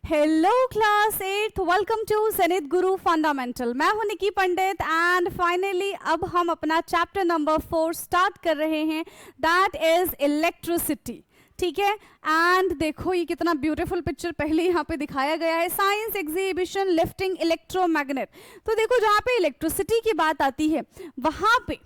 Hello class 8, welcome to Sannihit Guru fundamental. मैं हूं निकी पंडित and finally अब हम अपना चैप्टर नंबर 4 स्टार्ट कर रहे हैं, दैट इज इलेक्ट्रिसिटी। ठीक है, एंड देखो ये कितना ब्यूटीफुल पिक्चर पहले यहाँ पे दिखाया गया है, साइंस एग्जीबिशन लिफ्टिंग इलेक्ट्रोमैग्नेट। तो देखो जहाँ पे इलेक्ट्रिसिटी की बात आती है वहां पे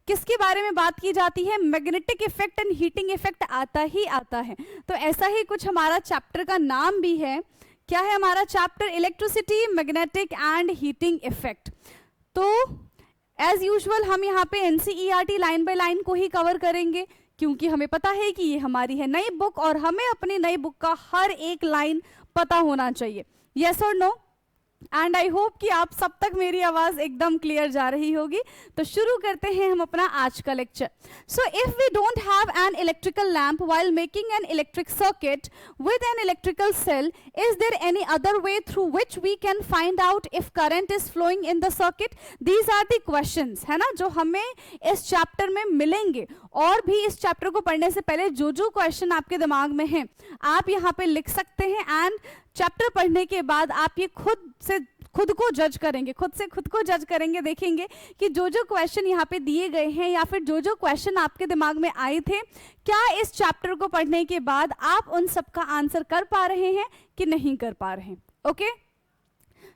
किसके बारे में बात की जाती है? Magnetic effect and heating effect आता ही आता है। तो ऐसा ही कुछ हमारा चैप्टर का नाम भी है। क्या है हमारा chapter? Electricity, magnetic and heating effect. तो एज यूजुअल हम यहाँ पे एनसीईआरटी लाइन बाय लाइन को ही कवर करेंगे, क्योंकि हमें पता है कि ये हमारी है नई बुक और हमें अपनी नई बुक का हर एक लाइन पता होना चाहिए। यस और नो? एंड आई होप कि आप सब तक मेरी आवाज एकदम क्लियर जा रही होगी। तो शुरू करते हैं हम अपना आज का lecture. So if we don't have an electrical lamp while making an electric circuit with an electrical cell, is there any other way through which we can find out if current is flowing in the circuit? These are the questions, है ना, जो हमें इस chapter में मिलेंगे। और भी इस चैप्टर को पढ़ने से पहले जो जो क्वेश्चन आपके दिमाग में हैं आप यहाँ पे लिख सकते हैं, एंड चैप्टर पढ़ने के बाद आप ये खुद को जज करेंगे, खुद से खुद को जज करेंगे, देखेंगे कि जो जो क्वेश्चन यहाँ पे दिए गए हैं या फिर जो जो क्वेश्चन आपके दिमाग में आए थे, क्या इस चैप्टर को पढ़ने के बाद आप उन सब का आंसर कर पा रहे हैं कि नहीं कर पा रहे हैं। ओके,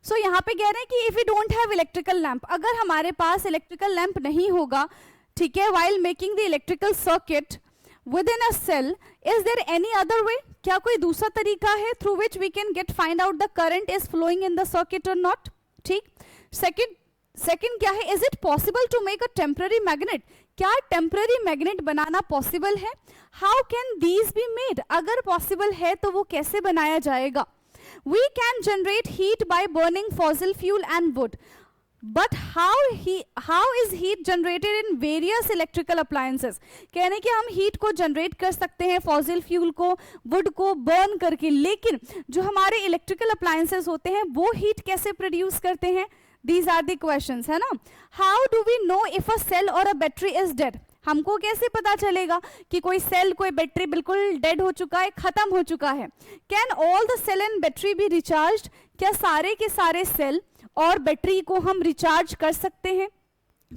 सो यहाँ पे कह रहे हैं कि if you don't have electrical lamp, अगर हमारे पास इलेक्ट्रिकल लैंप नहीं होगा, ठीक है, while making the electrical circuit within a cell, is there any other way? क्या कोई दूसरा तरीका है through which we can find out the current is flowing in the circuit or not? ठीक। second क्या है? Is it possible to make a temporary magnet? क्या temporary magnet बनाना possible है? How can these be made? अगर possible है तो वो कैसे बनाया जाएगा? We can generate heat by burning fossil fuel and wood. But how is heat generated in various electrical appliances? कहने कि हम हीट को जनरेट कर सकते हैं फॉसिल फ्यूल को, वुड को बर्न करके, लेकिन जो हमारे इलेक्ट्रिकल अप्लायंसेस होते हैं वो हीट कैसे प्रोड्यूस करते हैं? These are the questions, है ना। How do we know if a cell or a battery is dead? हमको कैसे पता चलेगा कि कोई सेल, कोई बैटरी बिल्कुल डेड हो चुका है, खत्म हो चुका है? Can all the cell and battery be recharged? क्या सारे के सारे सेल और बैटरी को हम रिचार्ज कर सकते हैं?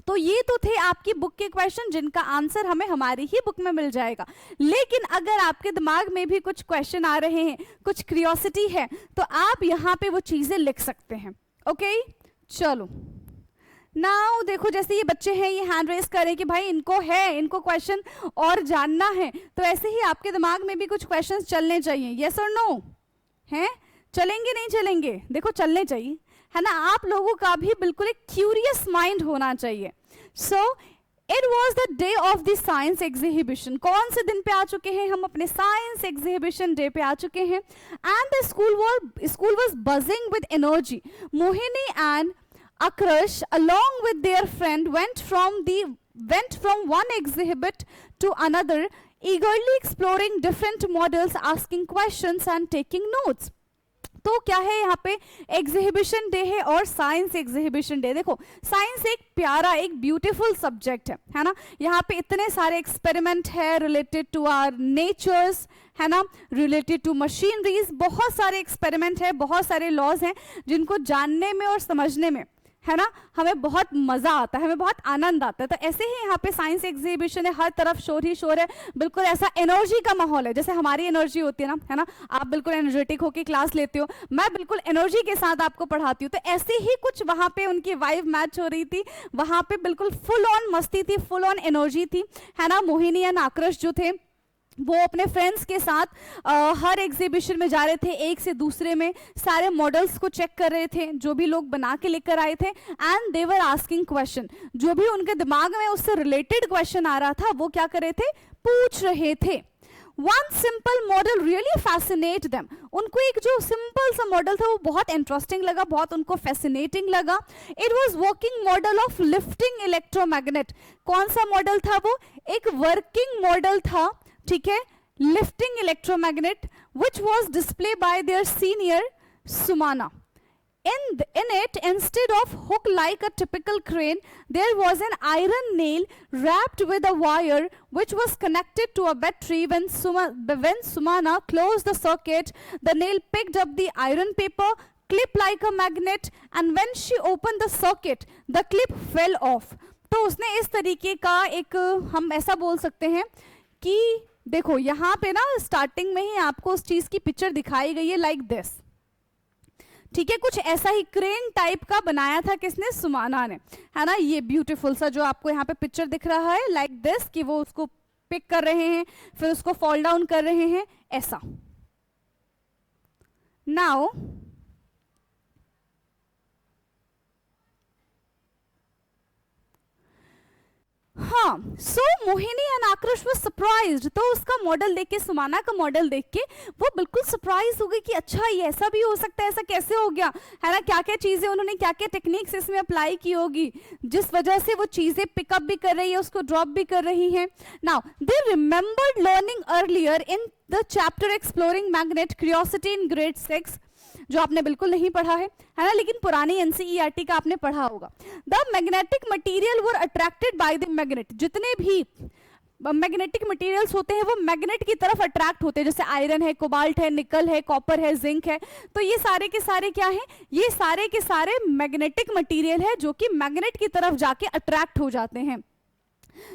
तो ये तो थे आपकी बुक के क्वेश्चन जिनका आंसर हमें हमारी ही बुक में मिल जाएगा। लेकिन अगर आपके दिमाग में भी कुछ क्वेश्चन आ रहे हैं, कुछ क्यूरियोसिटी है, तो आप यहाँ पे वो चीजें लिख सकते हैं। ओके, चलो नाउ देखो, जैसे ये बच्चे हैं ये हैंड रेस करें कि भाई इनको क्वेश्चन और जानना है, तो ऐसे ही आपके दिमाग में भी कुछ क्वेश्चंस चलने चाहिए। यस और नो? हैं? चलेंगे नहीं चलेंगे? देखो चलने चाहिए, है ना। आप लोगों का भी बिल्कुल एक क्यूरियस माइंड होना चाहिए। So it was the day of the science exhibition. कौन से दिन पे आ चुके हैं हम? अपने साइंस एग्जीबिशन डे पे आ चुके हैं। And the school was buzzing with energy. Mohini and Akrush, along with their friend, went from one exhibit to another, eagerly exploring different models, asking questions and taking notes. तो क्या है यहाँ पे? Exhibition day है और साइंस एग्जीबिशन डे। देखो science एक प्यारा, एक ब्यूटीफुल सब्जेक्ट है ना। यहाँ पे इतने सारे एक्सपेरिमेंट है रिलेटेड टू आवर नेचर्स, है ना, रिलेटेड टू मशीनरीज, बहुत सारे एक्सपेरिमेंट है, बहुत सारे लॉज हैं जिनको जानने में और समझने में, है ना, हमें बहुत मजा आता है, हमें बहुत आनंद आता है। तो ऐसे ही यहाँ पे साइंस एग्जीबिशन है, हर तरफ शोर ही शोर है, बिल्कुल ऐसा एनर्जी का माहौल है जैसे हमारी एनर्जी होती है ना, है ना। आप बिल्कुल एनर्जेटिक होकर क्लास लेते हो, मैं बिल्कुल एनर्जी के साथ आपको पढ़ाती हूँ। तो ऐसे ही कुछ वहाँ पे उनकी वाइब मैच हो रही थी, वहाँ पे बिल्कुल फुल ऑन मस्ती थी, फुल ऑन एनर्जी थी, है ना। मोहिनी एंड आकृष जो थे वो अपने फ्रेंड्स के साथ हर एग्जीबिशन में जा रहे थे, एक से दूसरे में सारे मॉडल्स को चेक कर रहे थे जो भी लोग बना के लेकर आए थे। And they were asking question, जो भी उनके दिमाग में उससे रिलेटेड क्वेश्चन आ रहा था वो क्या कर रहे थे? पूछ रहे थे। One simple model really fascinate them. उनको एक जो सिंपल सा मॉडल था वो बहुत इंटरेस्टिंग लगा, बहुत उनको फैसिनेटिंग लगा। It was working model of lifting electromagnet. कौन सा मॉडल था वो? एक वर्किंग मॉडल था, ठीक है, lifting electromagnet, which was display bye there senior Sumana. In it, instead of hook like a typical crane, there was an iron nail wrapped with a wire which was connected to a battery. When Sumana closed the circuit, the nail picked up the iron paper clip like a magnet, and when she opened the circuit, the clip fell off. तो उसने इस तरीके का एक, हम ऐसा बोल सकते हैं कि देखो यहाँ पे ना स्टार्टिंग में ही आपको उस चीज की पिक्चर दिखाई गई है लाइक दिस, ठीक है, कुछ ऐसा ही क्रेन टाइप का बनाया था किसने, सुमाना ने, है ना। ये ब्यूटीफुल सा जो आपको यहाँ पे पिक्चर दिख रहा है लाइक दिस, कि वो उसको पिक कर रहे हैं फिर उसको फॉल डाउन कर रहे हैं, ऐसा। नाउ हाँ, सो मोहिनी एंड आकृष वो सरप्राइज्ड, तो उसका मॉडल देख के, सुमाना का मॉडल देख के वो बिल्कुल सरप्राइज हो गई कि अच्छा ये ऐसा भी हो सकता है, ऐसा कैसे हो गया, है ना। क्या क्या चीजें उन्होंने, क्या क्या टेक्निक्स इसमें अप्लाई की होगी जिस वजह से वो चीजें पिकअप भी कर रही है, उसको ड्रॉप भी कर रही है। Now they remembered learning earlier in the chapter exploring magnet curiosity in grade 6, जो आपने बिल्कुल नहीं पढ़ा है ना, लेकिन पुरानी एनसीईआरटी का आपने पढ़ा होगा। The magnetic material were attracted by the magnet, जितने भी मैग्नेटिक मटेरियल्स होते हैं वो मैग्नेट की तरफ अट्रैक्ट होते हैं, जैसे आयरन है, कोबाल्ट है, निकल है, कॉपर है, जिंक है, तो ये सारे के सारे क्या हैं, ये सारे के सारे मैग्नेटिक मटेरियल है जो कि मैग्नेट की तरफ जाके अट्रैक्ट हो जाते हैं।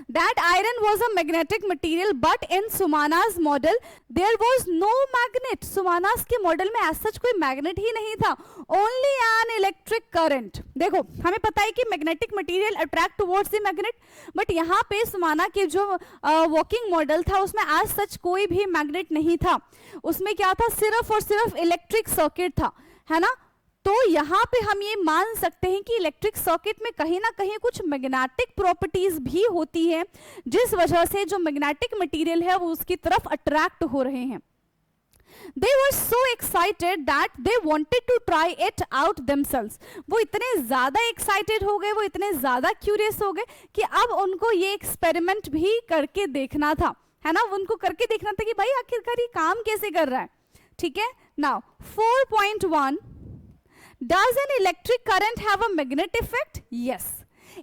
That iron was a magnetic material, but in Sumana's model there was no magnet. Sumana's के मॉडल में as such कोई मैग्नेट ही नहीं था, only an electric current। देखो हमें पता है कि magnetic material attract towards the magnet, but यहाँ पे सुमाना के जो वर्किंग मॉडल था उसमें as such कोई भी मैग्नेट नहीं था, उसमें क्या था, सिर्फ और सिर्फ इलेक्ट्रिक सर्किट था, है ना। तो यहाँ पे हम ये मान सकते हैं कि इलेक्ट्रिक सर्किट में कहीं ना कहीं कुछ मैग्नेटिक प्रॉपर्टीज भी होती है जिस वजह से जो मैग्नेटिक मटेरियल है वो उसकी तरफ अट्रैक्ट हो रहे हैं। They were so excited that they wanted to try it out themselves। वो इतने ज्यादा एक्साइटेड हो गए, वो इतने ज्यादा क्यूरियस हो गए कि अब उनको ये एक्सपेरिमेंट भी करके देखना था, है ना, उनको करके देखना था कि भाई आखिरकार ये काम कैसे कर रहा है, ठीक है। Now 4.1, Does an electric current have a magnetic effect? Yes.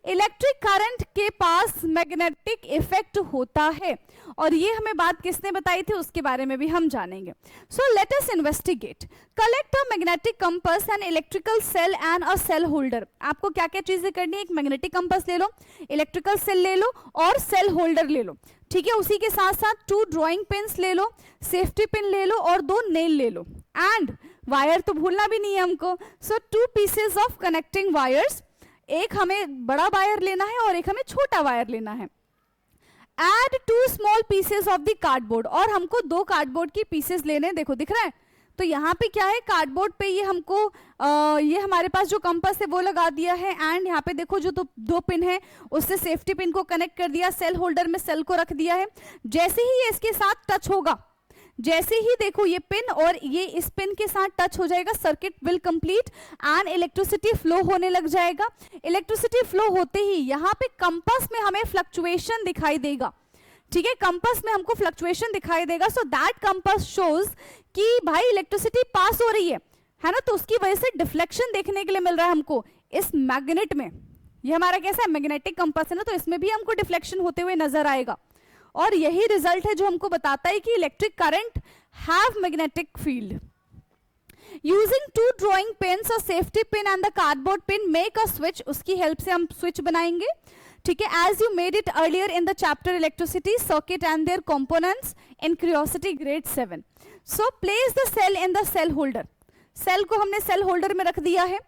Electric current के पास मैग्नेटिक इफेक्ट होता है, और ये हमें बात किसने बताई थी उसके बारे में भी हम जानेंगे। So let us investigate. Collect a magnetic compass, an electrical cell and a cell holder. आपको क्या क्या चीजें करनी है, एक मैग्नेटिक कंपास ले लो, इलेक्ट्रिकल सेल ले लो और सेल होल्डर ले लो, ठीक है। उसी के साथ साथ 2 ड्रॉइंग पेन्स ले लो, सेफ्टी पिन ले लो और 2 नेल ले लो, एंड वायर तो भूलना भी नहीं है हमको। सो 2 पीसेस ऑफ कनेक्टिंग वायर्स, एक हमें बड़ा वायर लेना है और एक हमें छोटा वायर लेना है। Add 2 small pieces of the cardboard, और हमको 2 कार्डबोर्ड की पीसेस लेने, देखो दिख रहा है, तो यहाँ पे क्या है, कार्डबोर्ड पे ये हमको ये हमारे पास जो कंपास है वो लगा दिया है, एंड यहाँ पे देखो जो 2 पिन है उससे सेफ्टी पिन को कनेक्ट कर दिया, सेल होल्डर में सेल को रख दिया है। जैसे ही ये इसके साथ टच होगा, जैसे ही देखो ये पिन और ये इस पिन के साथ टच हो जाएगा, circuit will complete and electricity flow होने लग जाएगा। इलेक्ट्रिसिटी फ्लो होते ही यहाँ पे कंपास में हमें फ्लक्चुएशन दिखाई देगा, ठीक है, कंपास में हमको फ्लक्चुएशन दिखाई देगा। सो दैट कंपास शोज कि भाई इलेक्ट्रिसिटी पास हो रही है ना, तो उसकी वजह से डिफ्लेक्शन देखने के लिए मिल रहा है हमको इस मैग्नेट में। ये हमारा कैसा है, मैग्नेटिक कंपास है ना, तो इसमें भी हमको डिफ्लेक्शन होते हुए नजर आएगा, और यही रिजल्ट है जो हमको बताता है कि electric current have magnetic field. Using 2 drawing pens, a safety pin and the cardboard pin, make a switch, उसकी हेल्प से हम स्विच बनाएंगे, ठीक है, as you made it earlier in the chapter electricity circuit and their components in curiosity grade 7। So place the cell in the cell holder, cell को हमने cell holder में रख दिया है।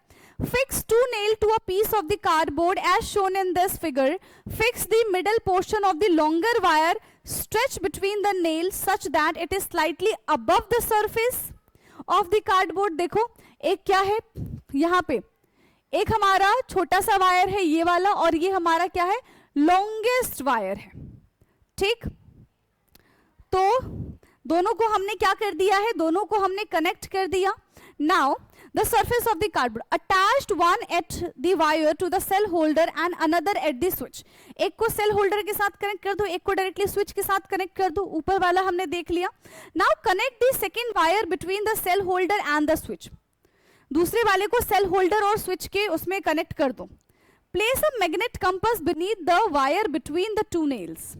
Fix 2 nails to a piece of the cardboard as shown in this figure. Fix the middle portion of the longer wire stretched between the nails such that it is slightly above the surface of the cardboard। देखो एक क्या है यहाँ पे, एक हमारा छोटा सा वायर है ये वाला, और ये हमारा क्या है, लॉन्गेस्ट वायर है, ठीक। तो दोनों को हमने क्या कर दिया है, दोनों को हमने कनेक्ट कर दिया। Now the surface of the cardboard attached one at the wire to the cell holder and another at the switch। एक को सेल होल्डर के साथ कनेक्ट कर दो, एक को डायरेक्टली स्विच के साथ कनेक्ट कर दो, ऊपर वाला हमने देख लिया। Now connect the second wire between the cell holder and the switch। दूसरे वाले को सेल होल्डर और स्विच के उसमें कनेक्ट कर दो। Place a magnet compass beneath the wire between the 2 nails,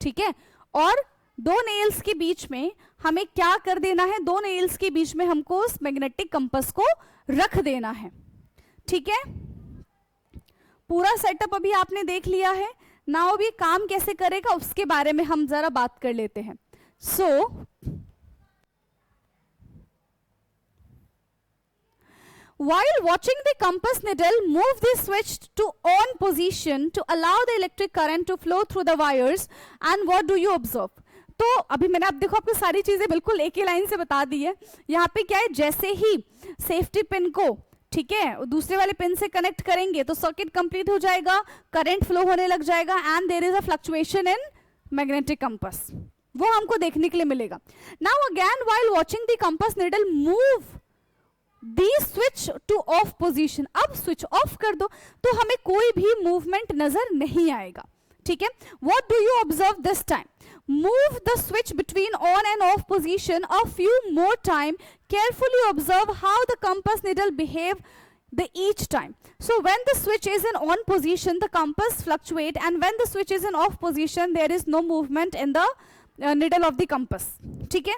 ठीक है, और 2 नेल्स के बीच में हमें क्या कर देना है, 2 नेल्स के बीच में हमको उस मैग्नेटिक कंपास को रख देना है, ठीक है। पूरा सेटअप अभी आपने देख लिया है। नाउ अभी काम कैसे करेगा उसके बारे में हम जरा बात कर लेते हैं। सो while watching the compass needle move the switch to on position to allow the electric current to flow through the wires, and what do you observe? तो अभी मैंने आप देखो आपको सारी चीजें बिल्कुल एक ही लाइन से बता दी है। यहाँ पे क्या है, जैसे ही सेफ्टी पिन को, ठीक है, दूसरे वाले पिन से कनेक्ट करेंगे तो सर्किट कंप्लीट हो जाएगा, करंट फ्लो होने लग जाएगा, and there is a fluctuation in magnetic compass, वो हमको देखने के लिए मिलेगा। Now again while watching the compass needle move the switch to off position, अब स्विच ऑफ कर दो तो हमें कोई भी मूवमेंट नजर नहीं आएगा, ठीक है। What do you observe this time? Move the switch between on end of position a few more time, carefully observe how the compass needle behave the each time. So when the switch is in on position the compass fluctuate, and when the switch is in off position there is no movement in the needle of the compass, ठीक है।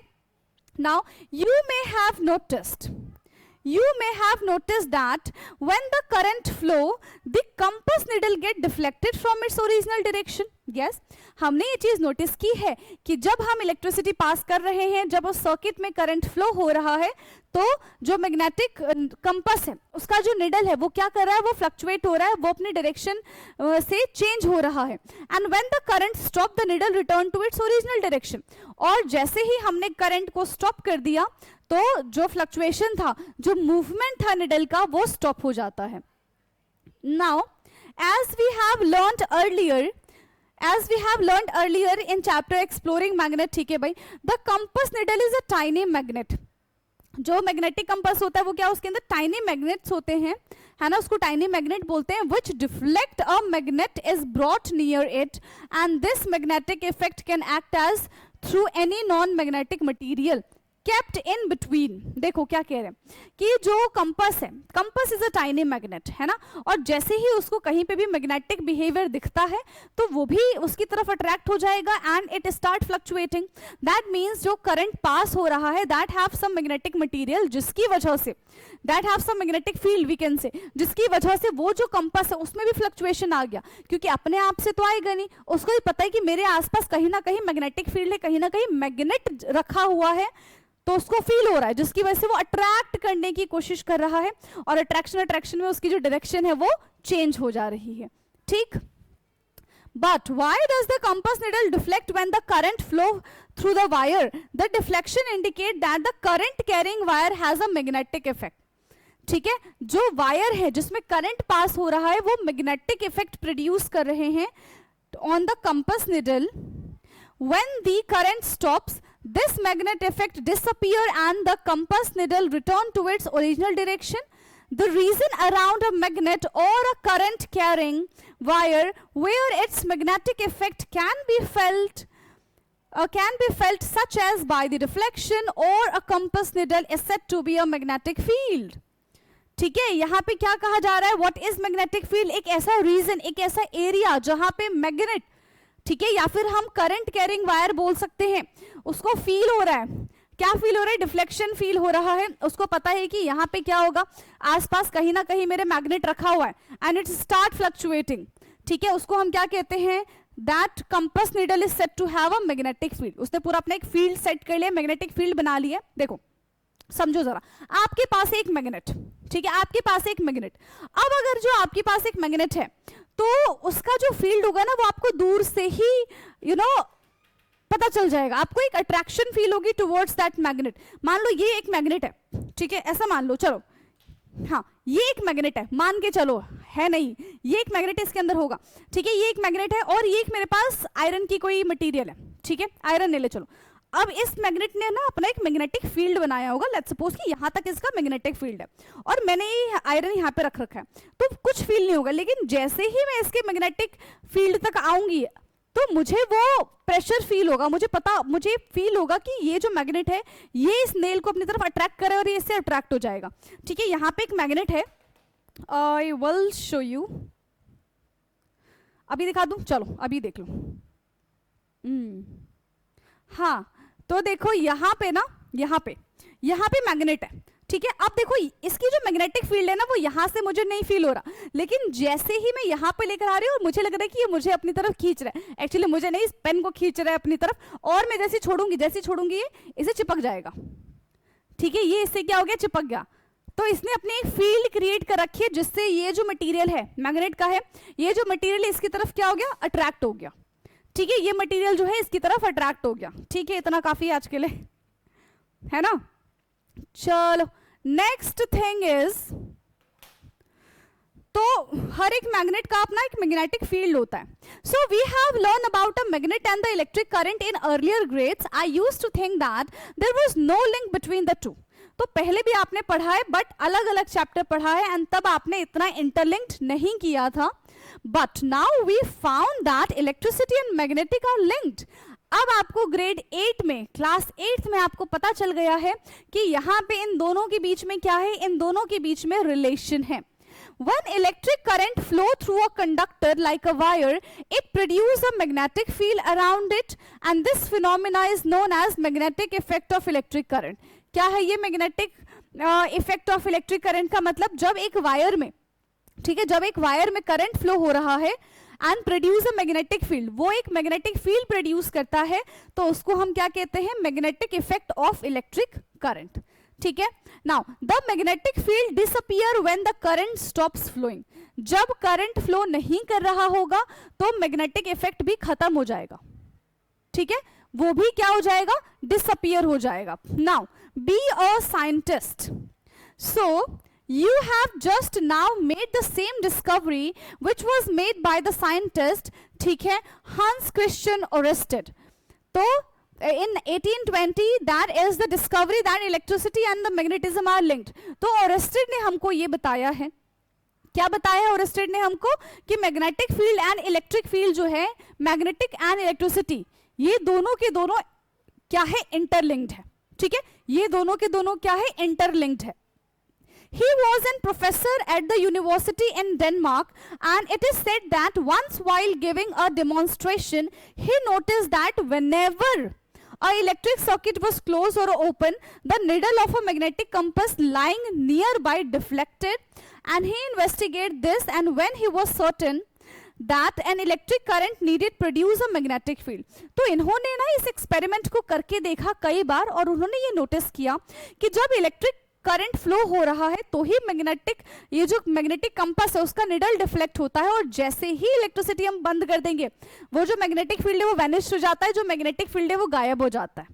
Now you may have noticed that when the current flow the compass needle get deflected from its original direction. Yes, हमने ये चीज notice की है कि जब हम इलेक्ट्रिसिटी पास कर रहे हैं, जब उस सर्किट में करंट फ्लो हो रहा है, तो जो मैग्नेटिक कंपास है उसका जो निडल है वो क्या कर रहा है, वो फ्लक्चुएट हो रहा है, वो अपनी डायरेक्शन से चेंज हो रहा है। And when the current stop the needle return to its original direction, और जैसे ही हमने करंट को स्टॉप कर दिया तो जो फ्लक्चुएशन था, जो मूवमेंट था निडल का, वो स्टॉप हो जाता है। Now as we have learned earlier in chapter exploring magnet, ठीक है भाई, the compass needle is a tiny magnet. जो मैग्नेटिक कंपास होता है वो क्या, उसके अंदर टाइनी मैग्नेट्स होते हैं, है ना, उसको टाइनी मैग्नेट बोलते हैं, which deflect a magnet is brought near it, and this magnetic effect can act as through any non-magnetic material kept in between. देखो क्या कह रहे हैं कि जो कंपास है, compass is a tiny magnet, है ना, और जैसे ही उसको कहीं पे भी मैग्नेटिक बिहेवियर दिखता है तो वो भी उसकी तरफ अट्रैक्ट हो जाएगा and it start fluctuating. That means जो करंट पास हो रहा है that have some magnetic material, जिसकी वजह से that have some magnetic field we can say, जिसकी वजह से वो जो कंपास है उसमें भी फ्लक्चुएशन आ गया, क्योंकि अपने आप से तो आएगा नहीं, उसको भी पता है कि मेरे आसपास कहीं ना कहीं मैग्नेटिक फील्ड है, कहीं ना कहीं मैग्नेट रखा हुआ है, तो उसको फील हो रहा है, जिसकी वजह से वो अट्रैक्ट करने की कोशिश कर रहा है, और अट्रैक्शन में उसकी जो डायरेक्शन है वो चेंज हो जा रही है, ठीक। But why does the compass needle deflect when the current flow through the wire? The deflection indicate that the current carrying wire has a magnetic effect. ठीक है, जो वायर है जिसमें करंट पास हो रहा है वो मैग्नेटिक इफेक्ट प्रोड्यूस कर रहे हैं on the compass needle. When the current stops, this magnet effect disappear and the compass needle return to its original direction. The reason around a magnet or a current carrying wire where its magnetic effect can be felt such as by the deflection or a compass needle is said to be a magnetic field. ठीक है, यहाँ पे क्या कहा जा रहा है, what is magnetic field? एक ऐसा रीजन, एक ऐसा एरिया जहां पे मैग्नेट, ठीक है, या फिर हम करंट कैरिंग वायर बोल सकते हैं, उसको फील हो रहा है, क्या फील हो रहा है, डिफ्लेक्शन फील हो रहा है, उसको पता है कि यहाँ पे क्या होगा, आसपास कहीं ना कहीं मेरे मैग्नेट रखा हुआ है एंड इट स्टार्ट फ्लक्चुएटिंग, ठीक है, उसको हम क्या कहते हैं, that compass needle is set to have a magnetic field. उसने पूरा अपना एक फील्ड सेट कर लिया, मैग्नेटिक फील्ड बना लिया। देखो समझो जरा, आपके पास एक मैग्नेट, ठीक है, आपके पास एक मैग्नेट, अब अगर जो आपके पास एक मैग्नेट है तो उसका जो फील्ड होगा ना वो आपको दूर से ही पता चल जाएगा, आपको एक अट्रैक्शन फील होगी टुवर्ड्स दैट मैग्नेट। मान लो ये एक मैग्नेट है, ठीक है, ऐसा मान लो, चलो हाँ ये एक मैग्नेट है, मान के चलो, है नहीं, ये एक मैग्नेट इसके अंदर होगा, ठीक है, ये एक मैग्नेट है और ये एक मेरे पास आयरन की कोई मटेरियल है, ठीक है, आयरन ले ले चलो। अब इस मैग्नेट ने ना अपना एक मैग्नेटिक फील्ड बनाया होगा, लेट्स सपोज कि यहाँ तक इसका मैग्नेटिक फील्ड है और मैंने ये आयरन यहाँ पे रख रखा है, तो कुछ फील नहीं होगा, लेकिन जैसे ही मैं इसके मैग्नेटिक फील्ड तक आऊंगी तो मुझे वो प्रेशर फील होगा, मुझे फील होगा कि ये जो मैग्नेट है ये इस नेल को अपनी तरफ अट्रैक्ट करे और ये इससे अट्रैक्ट हो जाएगा। ठीक है, यहाँ पे एक मैग्नेट है, आई विल शो यू, अभी दिखा दूं, चलो अभी देख लो। हाँ, तो देखो यहाँ पे ना, यहाँ पे मैग्नेट है। ठीक है, अब देखो इसकी जो मैग्नेटिक फील्ड है ना वो यहाँ से मुझे नहीं फील हो रहा, लेकिन जैसे ही मैं यहाँ पे लेकर आ रही हूँ और मुझे लग रहा है कि ये मुझे अपनी तरफ खींच रहा है, एक्चुअली मुझे नहीं, इस पेन को खींच रहा है अपनी तरफ, और मैं जैसे छोड़ूंगी ये इसे चिपक जाएगा। ठीक है, ये इससे क्या हो गया, चिपक गया। तो इसने अपनी एक फील्ड क्रिएट कर रखी है जिससे ये जो मटेरियल है मैग्नेट का है, ये जो मटेरियल इसकी तरफ क्या हो गया, अट्रैक्ट हो गया। ठीक है, ये मटेरियल जो है इसकी तरफ अट्रैक्ट हो गया। ठीक है, इतना काफी आज के लिए, है ना। चलो नेक्स्ट थिंग इज, तो हर एक मैग्नेट का अपना एक मैग्नेटिक फील्ड होता है। So we have learn about a magnet and the electric current in earlier grades. I used to think that there was no link between the two. तो पहले भी आपने पढ़ा है, बट अलग अलग चैप्टर पढ़ा है, एंड तब आपने इतना इंटरलिंक्ड नहीं किया था। But now we found that electricity and magnetic are linked. अब आपको ग्रेड 8 में, क्लास 8 में आपको पता चल गया है कि यहाँ पे इन दोनों के बीच में क्या है, इन दोनों के बीच में रिलेशन है। When electric current flow through a conductor like a wire, it produces a magnetic field around it, and this phenomena is known as magnetic effect of electric current. क्या है ये magnetic effect of electric current का मतलब, जब एक wire में, ठीक है, जब एक वायर में करंट फ्लो हो रहा है and produce a magnetic field, वो एक मैग्नेटिक फील्ड प्रोड्यूस करता है, तो उसको हम क्या कहते हैं, magnetic effect of electric current. ठीक है, now the magnetic field disappear when the current stops flowing. जब करंट फ्लो नहीं कर रहा होगा तो मैग्नेटिक इफेक्ट भी खत्म हो जाएगा। ठीक है, वो भी क्या हो जाएगा, डिसअपियर हो जाएगा। Now be a scientist. So you have just now made the same discovery which was made by the scientist, ठीक है, Hans Christian Ørsted. तो in 1820 that is the discovery that electricity and the magnetism are linked. तो Ørsted ने हमको ये बताया है, क्या बताया है Ørsted ने हमको, कि magnetic field and electric field जो है, मैग्नेटिक एंड इलेक्ट्रिसिटी, ये दोनों के दोनों क्या है, इंटरलिंक्ड है। ठीक है, ये दोनों के दोनों क्या है, इंटरलिंक्ड है। He was a professor at the university in Denmark, and it is said that once while giving a demonstration, he noticed that whenever a electric circuit was closed or open, the needle of a magnetic compass lying nearby deflected, and he investigated this, and when he was certain that an electric current needed produce a magnetic field. तो इन्होंने ना इस experiment को करके देखा कई बार, और उन्होंने ये नोटिस किया कि जब इलेक्ट्रिक करंट फ्लो हो रहा है तो ही मैग्नेटिक, ये जो मैग्नेटिक कंपास है उसका निडल डिफ्लेक्ट होता है, और जैसे ही इलेक्ट्रिसिटी हम बंद कर देंगे वो जो मैग्नेटिक फील्ड है वो वैनिश हो जाता है, जो मैग्नेटिक फील्ड है वो गायब हो जाता है।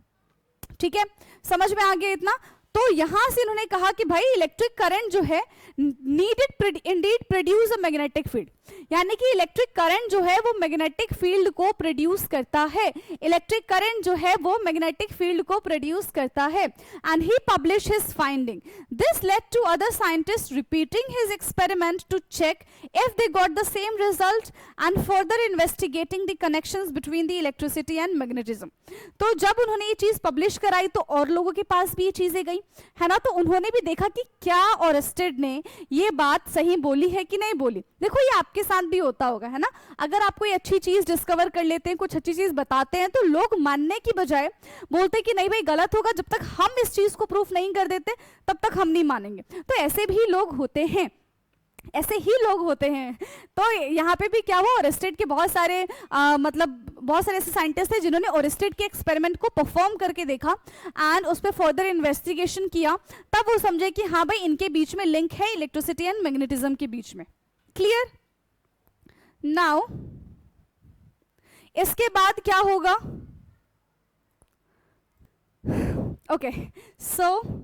ठीक है, समझ में आ गया इतना। तो यहां से इन्होंने कहा कि भाई इलेक्ट्रिक करंट जो है needed Indeed produce a magnetic field, यानी कि इलेक्ट्रिक करंट जो है वो मैग्नेटिक फील्ड को प्रोड्यूस करता है, इलेक्ट्रिक करंट जो है वो मैग्नेटिक फील्ड को प्रोड्यूस करता है। And he publish his finding. This led to other scientist repeating his experiment to check if they got the same result and further investigating the connections between the electricity and magnetism. तो जब उन्होंने ये चीज publish कराई तो और लोगों के पास भी ये चीजें गई, है ना, तो उन्होंने भी देखा कि क्या ऑर्स्टेड ने ये बात सही बोली है कि नहीं बोली। देखो ये आपके साथ भी होता होगा, है ना, अगर आप कोई अच्छी चीज डिस्कवर कर लेते हैं, कुछ अच्छी चीज बताते हैं, तो लोग मानने की बजाय बोलते हैं कि नहीं भाई गलत होगा, जब तक हम इस चीज को प्रूफ नहीं कर देते तब तक हम नहीं मानेंगे। तो ऐसे भी लोग होते हैं, ऐसे ही लोग होते हैं। तो यहाँ पे भी क्या हुआ, ऑर्स्टेड के बहुत सारे बहुत सारे ऐसे साइंटिस्ट थे जिन्होंने ऑर्स्टेड के एक्सपेरिमेंट को परफॉर्म करके देखा एंड उस पर फर्दर इन्वेस्टिगेशन किया, तब वो समझे कि हाँ भाई इनके बीच में लिंक है इलेक्ट्रिसिटी एंड मैग्नेटिज्म के बीच में। क्लियर? नाउ इसके बाद क्या होगा, okay, so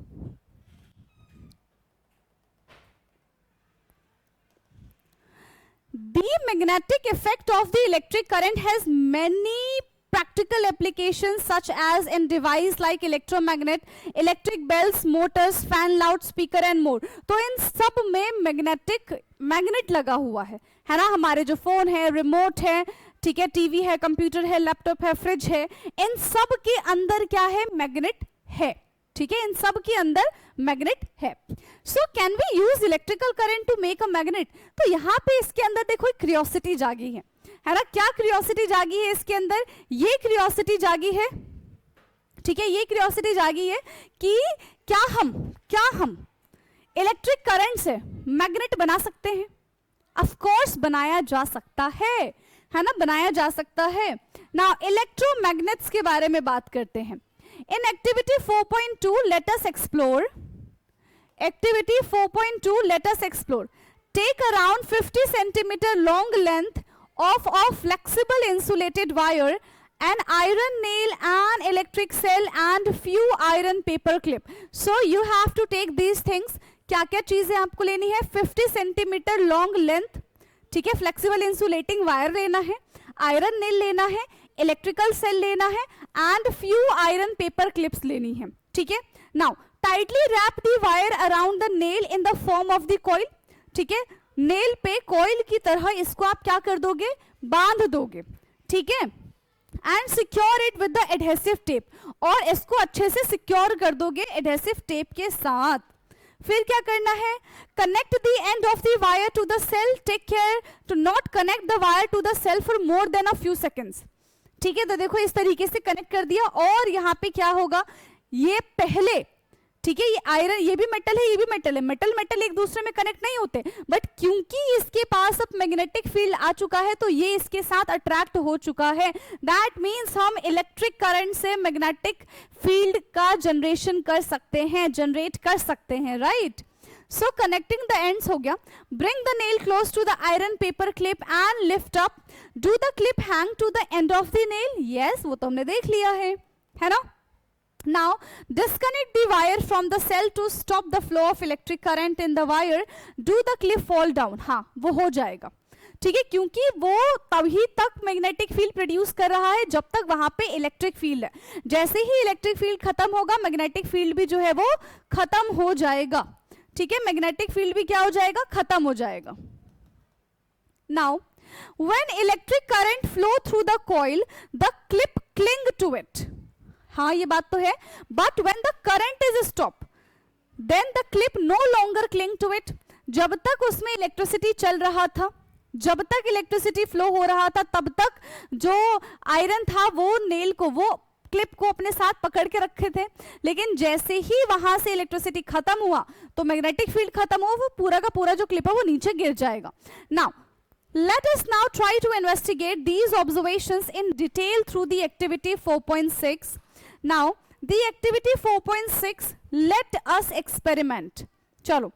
the magnetic effect of the electric current has many practical applications such as in device like electromagnet, electric bells, motors, fan, loudspeaker and more। तो इन सब में magnet लगा हुआ है ना, हमारे जो फोन है, रिमोट है, ठीक है, टीवी है, कंप्यूटर है, लैपटॉप है, फ्रिज है, इन सब के अंदर क्या है, मैग्नेट है। ठीक है, इन सब के अंदर मैग्नेट है। So can we use electrical current to make a magnet? तो यहाँ पे इसके अंदर देखो एक क्यूरियोसिटी जागी है ना? क्या क्यूरियोसिटी जागी है इसके अंदर? ये क्यूरियोसिटी जागी है, ठीक है, ये क्यूरियोसिटी जागी है कि क्या हम इलेक्ट्रिक करंट से मैग्नेट बना सकते हैं? ऑफ कोर्स बनाया जा सकता है ना, बनाया जा सकता है। नाउ इलेक्ट्रोमैग्नेट्स के बारे में बात करते हैं। In activity 4.2, let us explore. Activity 4.2, let us explore. Take around 50 centimeter long length of a flexible insulated wire, an iron nail, an electric cell, and few iron paper clip. So you have to take these things. क्या क्या चीजें आपको लेनी है? 50 centimetre long length, ठीक है, flexible insulating wire लेना है, आयरन नेल लेना है, इलेक्ट्रिकल सेल लेना है, and few iron paper clips लेनी है। ठीक है, now tightly wrap the wire around the nail in the form of the coil. ठीक है, नेल पे कॉइल की तरह इसको आप क्या कर दोगे? बांध दोगे। ठीक है, and secure it with the adhesive tape, और इसको अच्छे से सिक्योर कर दोगे एडहेसिव टेप के साथ। फिर क्या करना है? Connect the end of the wire to the cell, take care to not connect the wire to the cell for more than a few seconds. ठीक है, तो देखो इस तरीके से कनेक्ट कर दिया, और यहाँ पे क्या होगा, ये पहले, ठीक है, ये आयरन, ये भी मेटल है, ये भी मेटल है, मेटल एक दूसरे में कनेक्ट नहीं होते, बट क्योंकि इसके पास अब मैग्नेटिक फील्ड आ चुका है तो ये इसके साथ अट्रैक्ट हो चुका है। दैट मीन्स हम इलेक्ट्रिक करंट से मैग्नेटिक फील्ड का जनरेट कर सकते हैं, right? So connecting the ends हो गया। Bring the nail close to the iron paper clip and lift up. Do the clip hang to the end of the nail? Yes, वो तो हमने देख लिया है ना? Now disconnect the wire from the cell to stop the flow of electric current in the wire. Do the clip fall down? हाँ, वो हो जाएगा। ठीक है, क्योंकि वो तभी तक मैग्नेटिक फील्ड प्रोड्यूस कर रहा है जब तक वहां पे इलेक्ट्रिक फील्ड है। जैसे ही इलेक्ट्रिक फील्ड खत्म होगा, मैग्नेटिक फील्ड भी जो है वो खत्म हो जाएगा। ठीक है, मैग्नेटिक फील्ड भी क्या हो जाएगा? खत्म हो जाएगा। Now when electric current flow through the coil, the clip cling to it. हाँ, ये बात तो है, but when the current is stop then the clip no longer cling to it. जब तक उसमें इलेक्ट्रिसिटी चल रहा था, जब तक इलेक्ट्रिसिटी फ्लो हो रहा था, तब तक जो आयरन था वो नेल को, वो क्लिप को अपने साथ पकड़ के रखे थे। लेकिन जैसे ही वहां से इलेक्ट्रिसिटी खत्म हुआ तो मैग्नेटिक फील्ड खत्म हुआ, वो पूरा का पूरा जो क्लिप है वो नीचे गिर जाएगा। Now let us now try to investigate these observations in detail through the activity 4.6. Now the activity 4.6, let us experiment. चलो,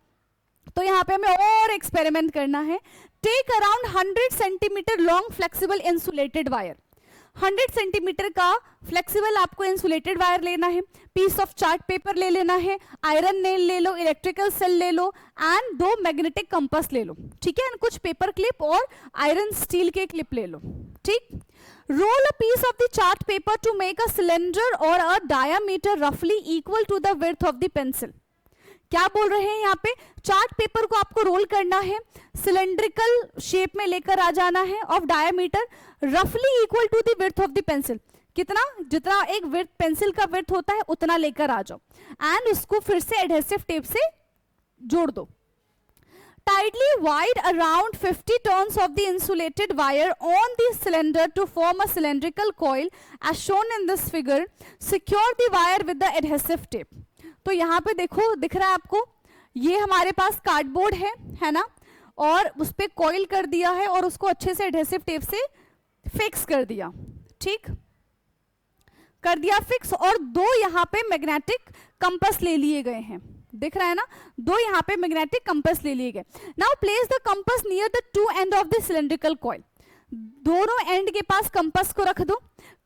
तो यहाँ पे हमें और एक्सपेरिमेंट करना है। Take around 100 centimetre long flexible insulated wire. 100 centimetre का फ्लेक्सिबल आपको इंसुलेटेड वायर लेना है, पीस ऑफ चार्ट पेपर ले लेना है, आयरन नेल ले लो, इलेक्ट्रिकल सेल ले लो, एंड 2 मैग्नेटिक कंपास ले लो। ठीक है, कुछ पेपर क्लिप और आयरन स्टील के क्लिप ले लो। ठीक, roll a piece of the chart paper to make a cylinder और अ डायामीटर रफली equal to the width of the pencil. क्या बोल रहे हैं यहाँ पे? चार्ट पेपर को आपको रोल करना है, सिलेंड्रिकल शेप में लेकर आ जाना है, ऑफ डायामीटर रफली equal to the width of the pencil. कितना? जितना एक विड्थ पेंसिल का विड्थ होता है उतना लेकर आ जाओ, एंड उसको फिर से एडहेसिव टेप से जोड़ दो। Tightly wind around 50 turns of the insulated wire on the cylinder to form a cylindrical coil as shown in this figure. Secure the wire with the adhesive tape. तो यहाँ पे देखो, दिख रहा है आपको, ये हमारे पास कार्डबोर्ड है ना, और उस पे कॉइल कर दिया है और उसको अच्छे से एडहेसिव टेप से फिक्स कर दिया। ठीक, कर दिया फिक्स, और 2 यहाँ पे मैग्नेटिक कंपास ले लिए गए हैं, दिख रहा है ना, 2 यहाँ पे मैग्नेटिक कंपास ले लिए गए। Now place the compass near the 2 end of the cylindrical coil. दोनों एंड के पास कंपास को रख दो।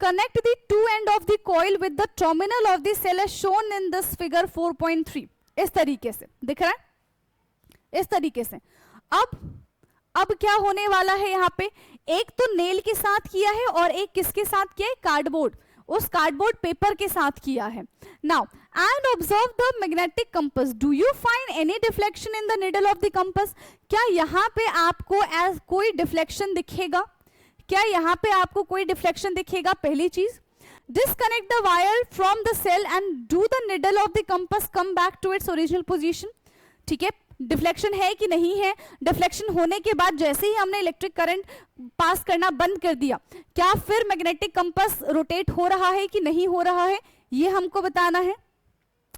Connect the 2 end of the coil with the terminal of the cell as shown in this figure 4.3। इस तरीके से दिख रहा है, इस तरीके से। अब क्या होने वाला है यहाँ पे? एक तो नेल के साथ किया है और एक किसके साथ किया है? कार्डबोर्ड, उस कार्डबोर्ड पेपर के साथ किया है। Now and observe the magnetic compass. Do you find any deflection in the needle of the compass? क्या यहाँ पे आपको कोई डिफ्लेक्शन दिखेगा? क्या यहाँ पे आपको कोई डिफ्लेक्शन दिखेगा? पहली चीज, disconnect the wire from the cell and do the needle of the compass come back to its original position. ठीक है, डिफ्लेक्शन है कि नहीं है? डिफ्लेक्शन होने के बाद जैसे ही हमने इलेक्ट्रिक करंट पास करना बंद कर दिया, क्या फिर मैग्नेटिक कंपास रोटेट हो रहा है कि नहीं हो रहा है, ये हमको बताना है.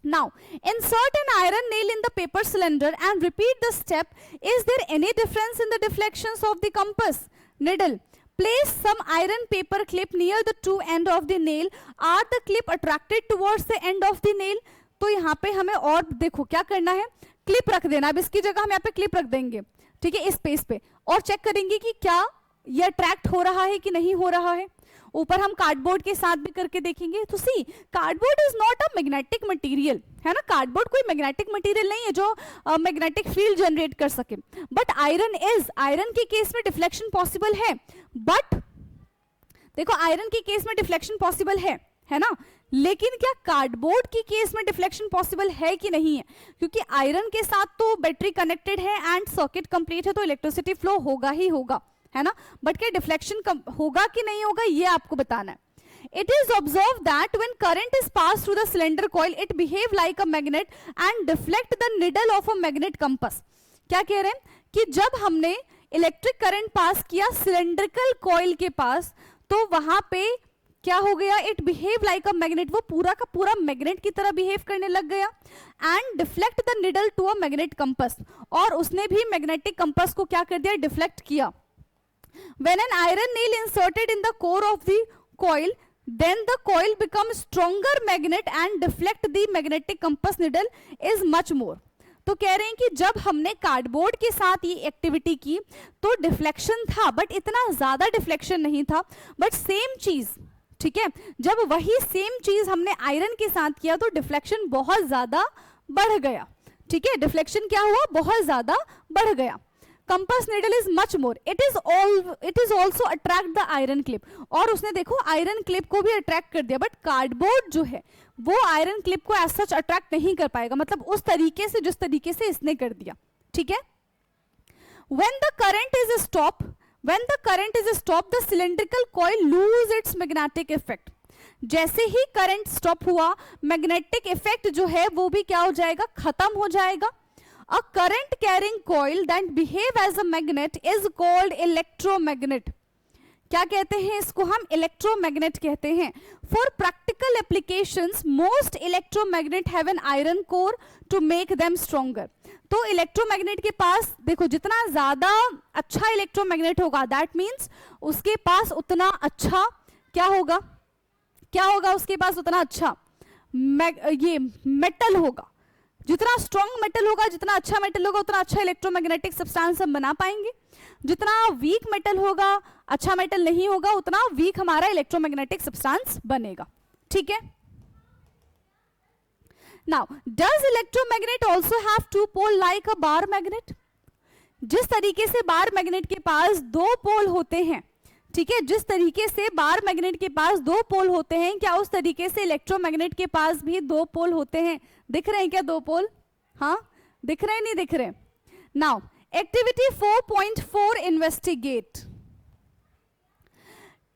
Now, insert an iron nail in the paper cylinder and repeat the step. Is there any difference in the deflections of the compass needle? Place some iron paper clip near the two end of the nail. Are the clip attracted towards the end of the nail? तो यहाँ पे हमें और देखो क्या करना है, clip रख देना. अब इसकी जगह हम यहाँ पे क्लिप रख देंगे, ठीक है, इस स्पेस पे, और चेक करेंगे कि क्या ये अट्रैक्ट हो रहा है कि नहीं हो रहा है. ऊपर हम कार्डबोर्ड के साथ भी करके देखेंगे. तो see, cardboard is not a magnetic material, है ना. कार्डबोर्ड कोई मैग्नेटिक मटेरियल नहीं है जो मैग्नेटिक फील्ड जनरेट कर सके. बट आयरन इज, आयरन के केस में डिफ्लेक्शन पॉसिबल है. बट देखो, आयरन के केस में डिफ्लेक्शन पॉसिबल है ना, लेकिन क्या कार्डबोर्ड के केस में डिफ्लेक्शन पॉसिबल है कि नहीं है? क्योंकि आयरन के साथ तो बैटरी कनेक्टेड है एंड सर्किट कंप्लीट है, तो इलेक्ट्रिसिटी फ्लो होगा ही होगा, है ना. बट क्या डिफ्लेक्शन होगा कि नहीं होगा, ये आपको बताना है. It is observed that when current is passed through the cylinder coil, it behave like a magnet and deflect the needle of a magnet compass. क्या कह रहे हैं कि जब हमने इलेक्ट्रिक करंट पास किया सिलेंड्रिकल कॉइल के पास, तो वहां पे क्या हो गया, it behave like a magnet, वो पूरा का पूरा मैग्नेट की तरह बिहेव करने लग गया. And deflect the needle to a magnet compass, और उसने भी मैग्नेटिक कंपास को क्या कर दिया, डिफ्लेक्ट किया. When an iron nail inserted in the core of the coil, then the coil becomes stronger magnet and deflect the magnetic compass needle is much more. तो कह रहे हैं कि जब हमने कार्डबोर्ड के साथ ये एक्टिविटी की तो डिफ्लेक्शन था, बट इतना ज्यादा डिफ्लेक्शन नहीं था. बट सेम चीज, ठीक है, जब वही सेम चीज हमने आयरन के साथ किया तो डिफ्लेक्शन बहुत ज्यादा बढ़ गया. ठीक है, डिफ्लेक्शन क्या हुआ, बहुत ज्यादा बढ़ गया. Compass needle is much more, it is also attract the iron clip, और उसने देखो आयरन क्लिप को भी अट्रैक्ट कर दिया. बट कार्डबोर्ड जो है वो आयरन क्लिप को एज सच अट्रैक्ट नहीं कर पाएगा, मतलब उस तरीके से जिस तरीके से इसने कर दिया. ठीक है, when the current is stopped, the cylindrical coil lose its magnetic effect. जैसे ही करंट स्टॉप हुआ, मैग्नेटिक इफेक्ट जो है वो भी क्या हो जाएगा, खत्म हो जाएगा. A current carrying coil that behave as a magnet is called electromagnet. क्या कहते हैं इसको, हम इलेक्ट्रोमैग्नेट कहते हैं. For practical applications, most electromagnet have an iron core to make them stronger. तो इलेक्ट्रोमैग्नेट के पास देखो जितना ज्यादा अच्छा इलेक्ट्रोमैग्नेट होगा, दैट मीन्स उसके पास उतना अच्छा क्या होगा, क्या होगा उसके पास उतना अच्छा ये मेटल होगा. जितना स्ट्रॉन्ग मेटल होगा, जितना अच्छा मेटल होगा, उतना अच्छा इलेक्ट्रोमैग्नेटिक सब्सटेंस हम बना पाएंगे. जितना वीक मेटल होगा, अच्छा मेटल नहीं होगा, उतना वीक हमारा इलेक्ट्रोमैग्नेटिक सब्सटेंस बनेगा. ठीक है, now does electromagnet also have two pole like a bar magnet. जिस तरीके से बार मैग्नेट के पास दो पोल होते हैं, ठीक है, जिस तरीके से बार मैग्नेट के पास दो पोल होते हैं, क्या उस तरीके से इलेक्ट्रोमैग्नेट के पास भी दो पोल होते हैं. दिख रहे हैं क्या दो पोल, हाँ दिख रहे हैं, नहीं दिख रहे. Now activity 4.4 investigate.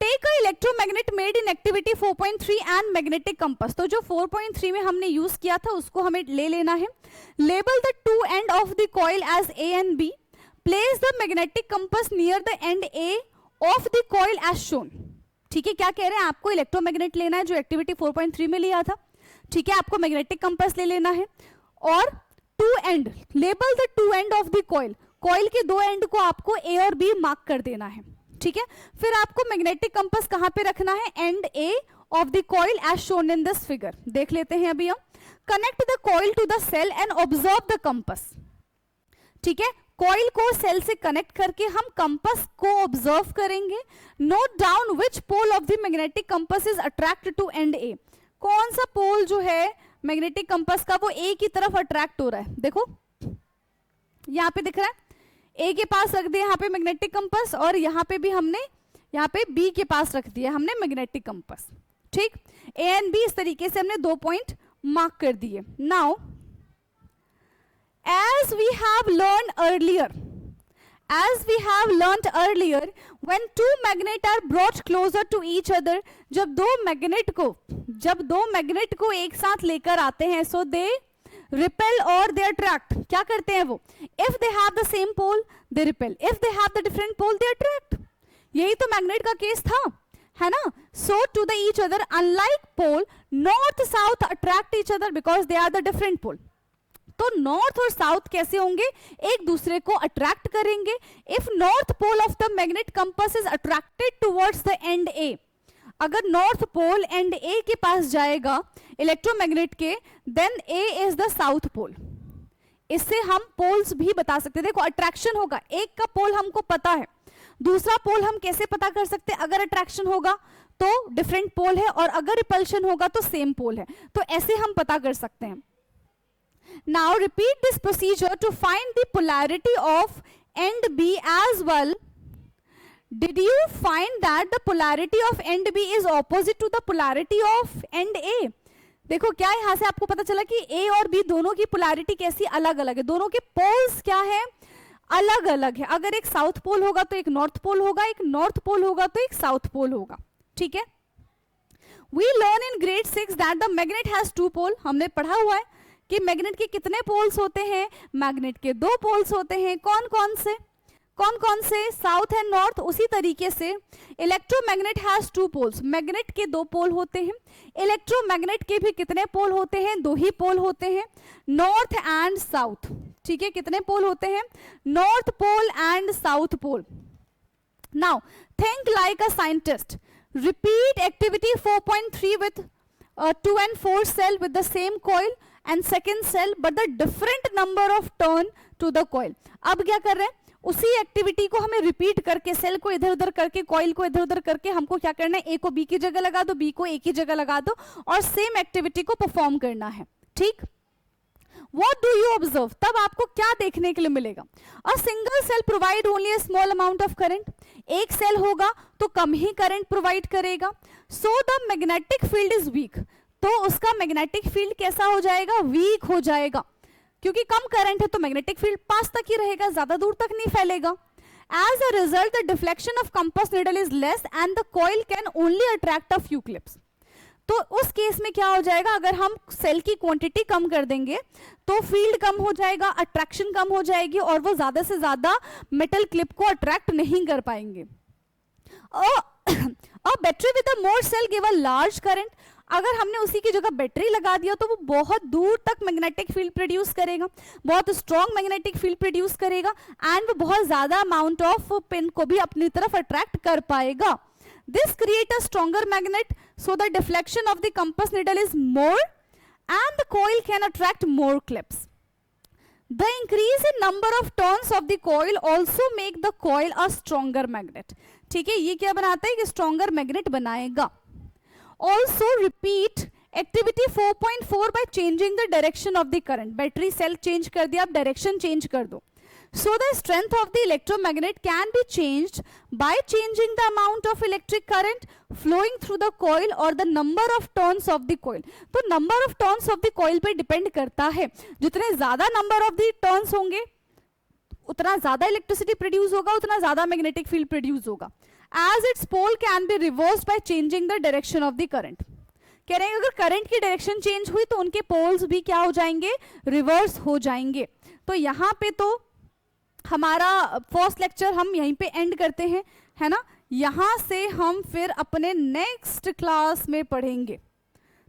Take an electromagnet made in activity 4.3 and magnetic compass. तो जो 4.3 में हमने यूज किया था उसको हमें ले लेना है. Label the two end of the coil as A and B. Place the magnetic compass near the end A of the coil as shown. ठीक है, क्या कह रहे हैं, आपको इलेक्ट्रोमैग्नेट लेना है जो एक्टिविटी 4.3 में लिया था. ठीक है, आपको मैग्नेटिक कंपास ले लेना है और two end, label the two end of the coil. Coil के दो एंड को आपको ए और बी मार्क कर देना है. ठीक है, फिर आपको मैग्नेटिक कंपास कहां पे रखना है, end A of the coil as shown in this figure. देख लेते हैं अभी हम. Connect the coil to the cell and observe the compass. ठीक है, कॉइल को सेल से कनेक्ट करके हम कंपास को ऑब्जर्व करेंगे. Note down which pole of the magnetic compass is attract to end A. कौन सा पोल जो है मैग्नेटिक कंपास का वो ए की तरफ अट्रैक्ट हो रहा है. देखो यहाँ पे दिख रहा है, ए के पास रख दिया यहाँ पे मैग्नेटिक कंपास, और यहाँ पे भी हमने यहाँ पे बी के पास रख दिया हमने मैग्नेटिक कंपास. ठीक, ए एंड बी इस तरीके से हमने 2 पॉइंट मार्क कर दिए. Now as we have learned earlier, When two magnet are brought closer to each other, जब दो मैग्नेट को एक साथ लेकर आते हैं, so they repel or they attract. क्या करते हैं वो? If they have the same pole, they repel. If they have the different pole, they attract. यही तो मैग्नेट का केस था, है ना? So to the each other, unlike pole, north south attract each other because they are the different pole. तो north और south कैसे होंगे? एक दूसरे को अट्रैक्ट करेंगे. If north pole of the magnet compass is attracted towards the end A, अगर north pole and ए के पास जाएगा इलेक्ट्रोमैग्नेट के, then A is the south pole. इससे हम पोल्स भी बता सकते हैं. देखो अट्रैक्शन होगा, एक का पोल हमको पता है, दूसरा पोल हम कैसे पता कर सकते हैं? अगर अट्रैक्शन होगा तो डिफरेंट पोल है, और अगर रिपल्शन होगा तो सेम पोल है. तो ऐसे हम पता कर सकते हैं. Now repeat this procedure to find the polarity of end B as well. Did you find that the polarity of end B is opposite to the polarity of end A? देखो क्या यहां से आपको पता चला कि A और B दोनों की पोलैरिटी कैसी अलग अलग है, दोनों के पोल्स क्या है? अलग अलग है. अगर एक साउथ पोल होगा तो एक नॉर्थ पोल होगा, एक नॉर्थ पोल होगा तो एक साउथ पोल होगा. ठीक है. We learn in grade 6 that the magnet has two pole. हमने पढ़ा हुआ है कि मैग्नेट के कितने पोल्स होते हैं? मैग्नेट के दो पोल्स होते हैं. कौन कौन से? South and north. उसी तरीके से electromagnet has two poles. Magnet के दो पोल होते हैं. इलेक्ट्रोमैग्नेट के भी कितने पोल होते हैं? दो ही पोल होते हैं, नॉर्थ एंड साउथ. ठीक है, कितने पोल होते हैं? North pole and south pole. Now think like a scientist. Repeat activity 4.3 with 2 and 4 cell with the same coil and second cell but the different number of turn to the coil. अब क्या कर रहे हैं? उसी activity को हमें repeat करके, cell को इधर उधर करके, कॉइल को इधर उधर करके हमको क्या करना है? ए को बी की जगह लगा दो, बी को ए की जगह लगा दो, और सेम एक्टिविटी को परफॉर्म करना है. ठीक. What do you observe? तब आपको क्या देखने के लिए मिलेगा? A single cell provide only a small amount of current. एक सेल होगा तो कम ही करंट प्रोवाइड करेगा. So the magnetic field is weak. तो उसका मैग्नेटिक फील्ड कैसा हो जाएगा? वीक हो जाएगा. क्योंकि कम करंट है तो मैग्नेटिक फील्ड पास तक ही रहेगा, ज्यादा दूर तक नहीं फैलेगा. As a result, the deflection of compass needle is less and the coil can only attract a few clips. तो उस केस में क्या हो जाएगा? अगर हम सेल की क्वांटिटी कम कर देंगे तो फील्ड कम हो जाएगा, अट्रैक्शन कम हो जाएगी, और वो ज्यादा से ज्यादा मेटल क्लिप को अट्रैक्ट नहीं कर पाएंगे. और battery with a more cell give a large current. अगर हमने उसी की जगह बैटरी लगा दिया तो वो बहुत दूर तक मैग्नेटिक फील्ड प्रोड्यूस करेगा, बहुत स्ट्रॉन्ग मैग्नेटिक फील्ड प्रोड्यूस करेगा, एंड वो बहुत ज्यादा अमाउंट ऑफ पिन को भी अपनी तरफ अट्रैक्ट कर पाएगा. This create a stronger magnet, so the deflection of the compass needle is more and the coil can attract more clips. The increase in number of turns of the coil also make the coil a stronger magnet. ठीक है, ये क्या बनाता है? कि stronger magnet बनाएगा. Also repeat activity 4.4 by changing the direction of the current. Battery cell change कर दिया, अब डायरेक्शन चेंज कर दो. So the strength of the electromagnet can be changed by changing the amount of electric current flowing through the coil or the number of turns of the coil. तो number of turns of the coil पे depend करता है. जितने ज्यादा number of the turns होंगे उतना ज्यादा electricity produce होगा, उतना ज्यादा magnetic field produce होगा. As its pole can be reversed by changing the direction of the current. कह रहे हैं अगर करंट की डायरेक्शन चेंज हुई तो उनके पोल्स भी क्या हो जाएंगे? रिवर्स हो जाएंगे. तो यहाँ पे तो हमारा फर्स्ट लेक्चर हम यहीं पे एंड करते हैं, है ना. यहाँ से हम फिर अपने नेक्स्ट क्लास में पढ़ेंगे.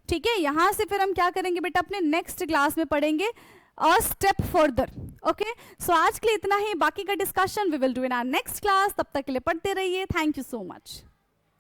ठीक है, यहाँ से फिर हम क्या करेंगे बेटा? अपने नेक्स्ट क्लास में पढ़ेंगे a step further. Okay, so आज के लिए इतना ही. बाकी का discussion we will do in our next class. तब तक के लिए पढ़ते रहिए. Thank you so much.